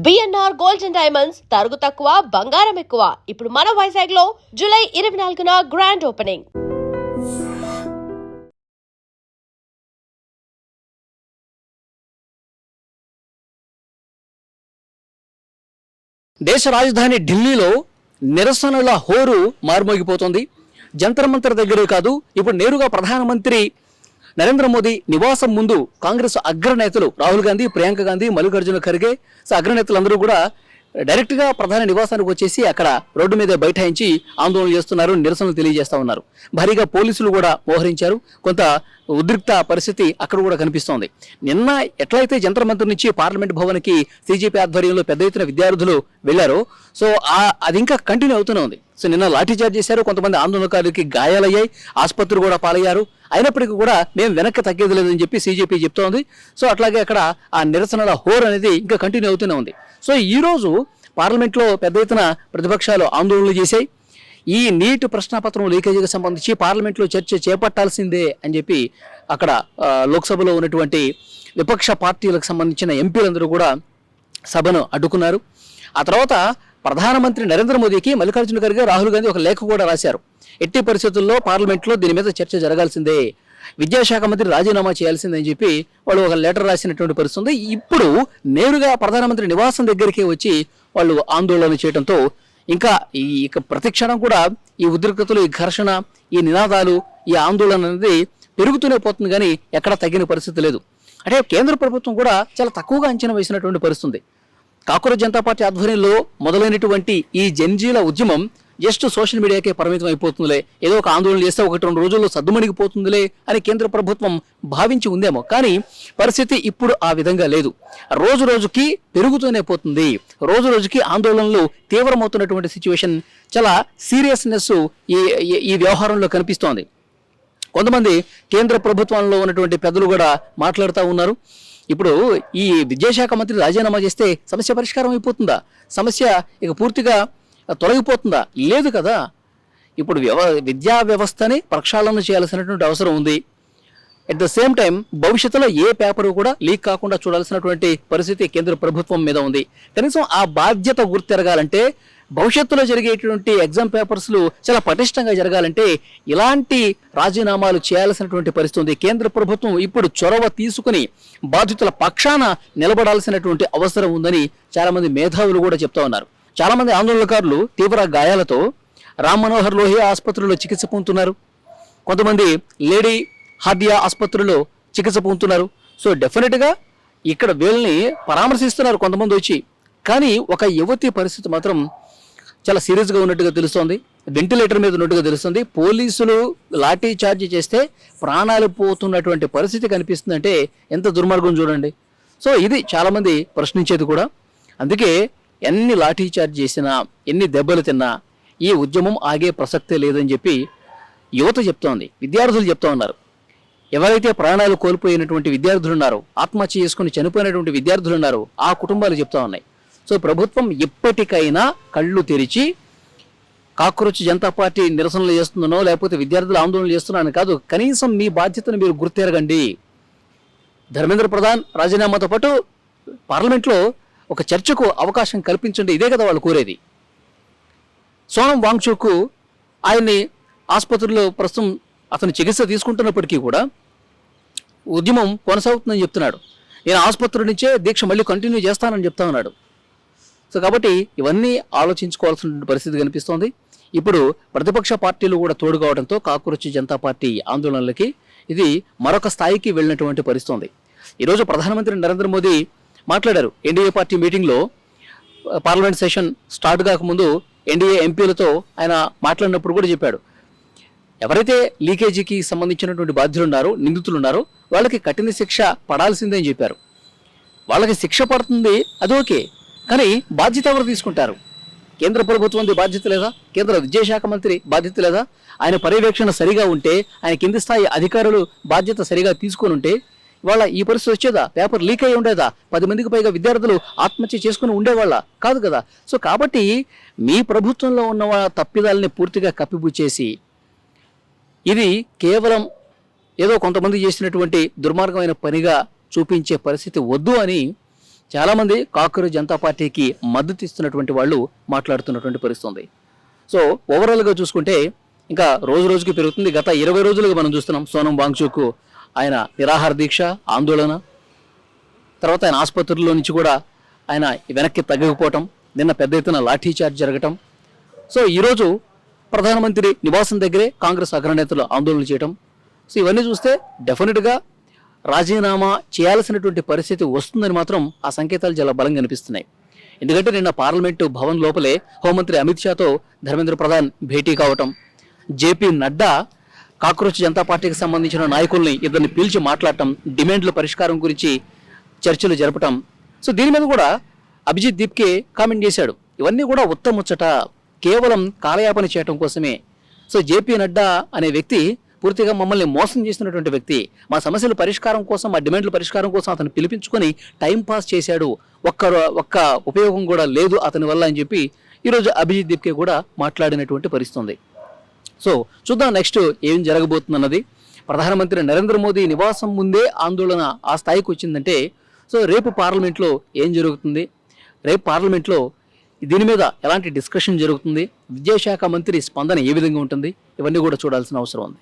BNR gold and diamonds తరుగు తక్కువ బంగారం ఎక్కువ. ఇప్పుడు మన వైజాగ్ లో జూలై 24న గ్రాండ్ ఓపెనింగ్. దేశ రాజధాని ఢిల్లీలో నిరసనల హోరు మారుమోగిపోతోంది. జంతర్ మంతర్ దగ్గరే కాదు, ఇప్పుడు నేరుగా ప్రధానమంత్రి నరేంద్ర మోదీ నివాసం ముందు కాంగ్రెస్ అగ్రనేతలు రాహుల్ గాంధీ, ప్రియాంక గాంధీ, మల్లికార్జున ఖర్గే అగ్రనేతలందరూ కూడా డైరెక్ట్గా ప్రధాని నివాసానికి వచ్చేసి అక్కడ రోడ్డు మీద బైఠాయించి ఆందోళన చేస్తున్నారు, నిరసనలు తెలియజేస్తా ఉన్నారు. భారీగా పోలీసులు కూడా మోహరించారు. కొంత ఉద్రిక్త పరిస్థితి అక్కడ కూడా కనిపిస్తోంది. నిన్న ఎట్లయితే జంతర్ మంతర్ నుంచి పార్లమెంట్ భవన్కి సిజేపీ ఆధ్వర్యంలో పెద్ద ఎత్తున విద్యార్థులు వెళ్లారో, సో అది ఇంకా కంటిన్యూ అవుతూనే ఉంది. సో నిన్న లాఠీచార్జ్ చేశారు, కొంతమంది ఆందోళనకారులకి గాయాలయ్యాయి, ఆసుపత్రి కూడా పాలయ్యారు. అయినప్పటికీ కూడా మేము వెనక్కి తగ్గేది లేదని చెప్పి సిజేపీ చెప్తోంది. సో అట్లాగే అక్కడ ఆ నిరసనల హోర్ అనేది ఇంకా కంటిన్యూ అవుతూనే ఉంది. సో ఈరోజు పార్లమెంట్లో పెద్ద ఎత్తున ప్రతిపక్షాలు ఆందోళనలు చేశాయి. ఈ నీట్ ప్రశ్నాపత్రం లీకేజీకి సంబంధించి పార్లమెంట్లో చర్చ చేపట్టాల్సిందే అని చెప్పి అక్కడ లోక్సభలో ఉన్నటువంటి విపక్ష పార్టీలకు సంబంధించిన ఎంపీలందరూ కూడా సభను అడ్డుకున్నారు. ఆ తర్వాత ప్రధానమంత్రి నరేంద్ర మోదీకి మల్లికార్జున ఖర్గే, రాహుల్ గాంధీ ఒక లేఖ కూడా రాశారు. ఎట్టి పరిస్థితుల్లో పార్లమెంట్లో దీని మీద చర్చ జరగాల్సిందే, విద్యాశాఖ మంత్రి రాజీనామా చేయాల్సిందని చెప్పి వాళ్ళు ఒక లెటర్ రాసినటువంటి పరిస్థితి. ఇప్పుడు నేరుగా ప్రధానమంత్రి నివాసం దగ్గరికి వచ్చి వాళ్ళు ఆందోళన చేయడంతో ఇంకా ప్రతిక్షణం కూడా ఈ ఉద్రిక్తతలు, ఈ ఘర్షణ, ఈ నినాదాలు, ఈ ఆందోళన అనేది పెరుగుతూనే పోతుంది, కానీ ఎక్కడ తగ్గిన పరిస్థితి లేదు. అంటే కేంద్ర ప్రభుత్వం కూడా చాలా తక్కువగా అంచనా వేసినటువంటి పరిస్థితి. కాంగ్రెస్ జనతా పార్టీ ఆధ్వర్యంలో మొదలైనటువంటి ఈ జన్జీల ఉద్యమం జస్ట్ సోషల్ మీడియాకే పరిమితం అయిపోతుందిలే, ఏదో ఒక ఆందోళన చేస్తే 1-2 రోజుల్లో సద్దుమణిగిపోతుందిలే అని కేంద్ర ప్రభుత్వం భావించి ఉందేమో. కానీ పరిస్థితి ఇప్పుడు ఆ విధంగా లేదు. రోజు రోజుకి పెరుగుతూనే పోతుంది. రోజు రోజుకి ఆందోళనలు తీవ్రమవుతున్నటువంటి సిచ్యువేషన్, చాలా సీరియస్నెస్ ఈ వ్యవహారంలో కనిపిస్తోంది. కొంతమంది కేంద్ర ప్రభుత్వంలో ఉన్నటువంటి పెద్దలు కూడా మాట్లాడుతూ ఉన్నారు. ఇప్పుడు ఈ విద్యాశాఖ మంత్రి రాజీనామా చేస్తే సమస్య పరిష్కారం అయిపోతుందా? సమస్య ఇక పూర్తిగా తొలగిపోతుందా? లేదు కదా. ఇప్పుడు విద్యా వ్యవస్థని ప్రక్షాళన చేయాల్సినటువంటి అవసరం ఉంది. అట్ ద సేమ్ టైం భవిష్యత్తులో ఏ పేపరు కూడా లీక్ కాకుండా చూడాల్సినటువంటి పరిస్థితి కేంద్ర ప్రభుత్వం మీద ఉంది. కనీసం ఆ బాధ్యత గుర్తెరగాలంటే, భవిష్యత్తులో జరిగేటువంటి ఎగ్జామ్ పేపర్స్లు చాలా పటిష్టంగా జరగాలంటే ఇలాంటి రాజీనామాలు చేయాల్సినటువంటి పరిస్థితి ఉంది. కేంద్ర ప్రభుత్వం ఇప్పుడు చొరవ తీసుకుని బాధితుల పక్షాన నిలబడాల్సినటువంటి అవసరం ఉందని చాలామంది మేధావులు కూడా చెప్తా ఉన్నారు. చాలామంది ఆందోళనకారులు తీవ్ర గాయాలతో రామ్ మనోహర్ లోహియా ఆసుపత్రిలో చికిత్స పొందుతున్నారు. కొంతమంది లేడీ హార్డియా ఆసుపత్రిలో చికిత్స పొందుతున్నారు. సో డెఫినెట్గా ఇక్కడ వీళ్ళని పరామర్శిస్తున్నారు కొంతమంది వచ్చి. కానీ ఒక యువతి పరిస్థితి మాత్రం చాలా సీరియస్గా ఉన్నట్టుగా తెలుస్తోంది. వెంటిలేటర్ మీద ఉన్నట్టుగా తెలుస్తుంది. పోలీసులు లాఠీ చార్జ్ చేస్తే ప్రాణాలు పోతున్నటువంటి పరిస్థితి కనిపిస్తుందంటే ఎంత దుర్మార్గం చూడండి. సో ఇది చాలామంది ప్రశ్నించేది కూడా. అందుకే ఎన్ని లాఠీ చార్జ్ చేసినా, ఎన్ని దెబ్బలు తిన్నా ఈ ఉద్యమం ఆగే ప్రసక్తే లేదని చెప్పి యువత చెప్తోంది, విద్యార్థులు చెప్తా ఉన్నారు. ఎవరైతే ప్రాణాలు కోల్పోయినటువంటి విద్యార్థులు ఉన్నారో, ఆత్మహత్య చేసుకుని చనిపోయినటువంటి విద్యార్థులు ఉన్నారో ఆ కుటుంబాలు చెప్తా ఉన్నాయి. సో ప్రభుత్వం ఎప్పటికైనా కళ్ళు తెరిచి కాంగ్రెస్ జనతా పార్టీ నిరసనలు చేస్తుందనో లేకపోతే విద్యార్థులు ఆందోళనలు చేస్తున్నారని కాదు, కనీసం మీ బాధ్యతను మీరు గుర్తెరగండి. ధర్మేంద్ర ప్రధాన్ రాజీనామాతో పాటు పార్లమెంట్లో ఒక చర్చకు అవకాశం కల్పించండి. ఇదే కదా వాళ్ళు కోరేది. సోనం వాంగ్చుక్ ఆయన్ని ఆసుపత్రిలో ప్రస్తుతం అతను చికిత్స తీసుకుంటున్నప్పటికీ కూడా ఉద్యమం కొనసాగుతుందని చెప్తున్నాడు. నేను ఆసుపత్రి నుంచే దీక్ష మళ్ళీ కంటిన్యూ చేస్తానని చెప్తా ఉన్నాడు. సో కాబట్టి ఇవన్నీ ఆలోచించుకోవాల్సిన పరిస్థితి కనిపిస్తోంది. ఇప్పుడు ప్రతిపక్ష పార్టీలు కూడా తోడు కావడంతో కాంగ్రెస్ జనతా పార్టీ ఆందోళనలకి ఇది మరొక స్థాయికి వెళ్ళినటువంటి పరిస్థితి. ఈరోజు ప్రధానమంత్రి నరేంద్ర మోదీ మాట్లాడారు. ఎన్డీఏ పార్టీ మీటింగ్లో పార్లమెంట్ సెషన్ స్టార్ట్ కాకముందు ఎన్డీఏ ఎంపీలతో ఆయన మాట్లాడినప్పుడు కూడా చెప్పాడు, ఎవరైతే లీకేజీకి సంబంధించినటువంటి బాధ్యులు ఉన్నారో, నిందితులు ఉన్నారో వాళ్ళకి కఠిన శిక్ష పడాల్సిందే అని చెప్పారు. వాళ్ళకి శిక్ష పడుతుంది అది ఓకే, కానీ బాధ్యత ఎవరు తీసుకుంటారు? కేంద్ర ప్రభుత్వంది బాధ్యత లేదా? కేంద్ర విద్యాశాఖ మంత్రి బాధ్యత లేదా? ఆయన పర్యవేక్షణ సరిగా ఉంటే, ఆయన కింది స్థాయి అధికారులు బాధ్యత సరిగా తీసుకొని ఉంటే వాళ్ళ ఈ పరిస్థితి వచ్చేదా? పేపర్ లీక్ అయి ఉండేదా? 10 మందికి పైగా విద్యార్థులు ఆత్మహత్య చేసుకుని ఉండేవాళ్ళ కాదు కదా. సో కాబట్టి మీ ప్రభుత్వంలో ఉన్న తప్పిదాలని పూర్తిగా కప్పిపుచ్చేసి ఇది కేవలం ఏదో కొంతమంది చేసినటువంటి దుర్మార్గమైన పనిగా చూపించే పరిస్థితి వద్దు అని చాలామంది కాక్రోచ్ జనతా పార్టీకి మద్దతు ఇస్తున్నటువంటి వాళ్ళు మాట్లాడుతున్నటువంటి పరిస్థితి ఉంది. సో ఓవరాల్గా చూసుకుంటే ఇంకా రోజు రోజుకి పెరుగుతుంది. గత 20 రోజులుగా మనం చూస్తున్నాం సోనం వాంగ్చుక్ ఆయన నిరాహార దీక్ష, ఆందోళన, తర్వాత ఆయన ఆసుపత్రుల్లో నుంచి కూడా ఆయన వెనక్కి తగ్గకపోవటం, నిన్న పెద్ద ఎత్తున లాఠీ చార్జ్ జరగటం. సో ఈరోజు ప్రధానమంత్రి నివాసం దగ్గరే కాంగ్రెస్ అగ్రనేతలు ఆందోళన చేయటం. సో ఇవన్నీ చూస్తే డెఫినెట్గా రాజీనామా చేయాల్సినటువంటి పరిస్థితి వస్తుందని మాత్రం ఆ సంకేతాలు చాలా బలంగా కనిపిస్తున్నాయి. ఎందుకంటే నిన్న పార్లమెంటు భవన్ లోపలే హోంమంత్రి అమిత్ షాతో ధర్మేంద్ర ప్రధాన్ భేటీ కావటం, జేపీ నడ్డా కాక్రోచ్ జనతా పార్టీకి సంబంధించిన నాయకుల్ని ఇద్దరిని పిలిచి మాట్లాడటం, డిమాండ్ల పరిష్కారం గురించి చర్చలు జరపటం. సో దీని మీద కూడా అభిజిత్ దీప్కే కామెంట్ చేశాడు. ఇవన్నీ కూడా ఉత్తముచ్చట, కేవలం కాలయాపన చేయటం కోసమే. సో జేపీ నడ్డా అనే వ్యక్తి పూర్తిగా మమ్మల్ని మోసం చేసినటువంటి వ్యక్తి. మా సమస్యల పరిష్కారం కోసం, మా డిమాండ్ల పరిష్కారం కోసం అతను పిలిపించుకొని టైం పాస్ చేశాడు, ఒక్క ఉపయోగం కూడా లేదు అతని వల్ల అని చెప్పి ఈరోజు అభిజిత్ దీప్కే కూడా మాట్లాడినటువంటి పరిస్థితి ఉంది. సో చూద్దాం నెక్స్ట్ ఏం జరగబోతుందన్నది. ప్రధానమంత్రి నరేంద్ర మోదీ నివాసం ముందే ఆందోళన ఆ స్థాయికి వచ్చిందంటే సో రేపు పార్లమెంట్లో ఏం జరుగుతుంది, రేపు పార్లమెంట్లో దీని మీద ఎలాంటి డిస్కషన్ జరుగుతుంది, విద్యాశాఖ మంత్రి స్పందన ఏ విధంగా ఉంటుంది, ఇవన్నీ కూడా చూడాల్సిన అవసరం ఉంది.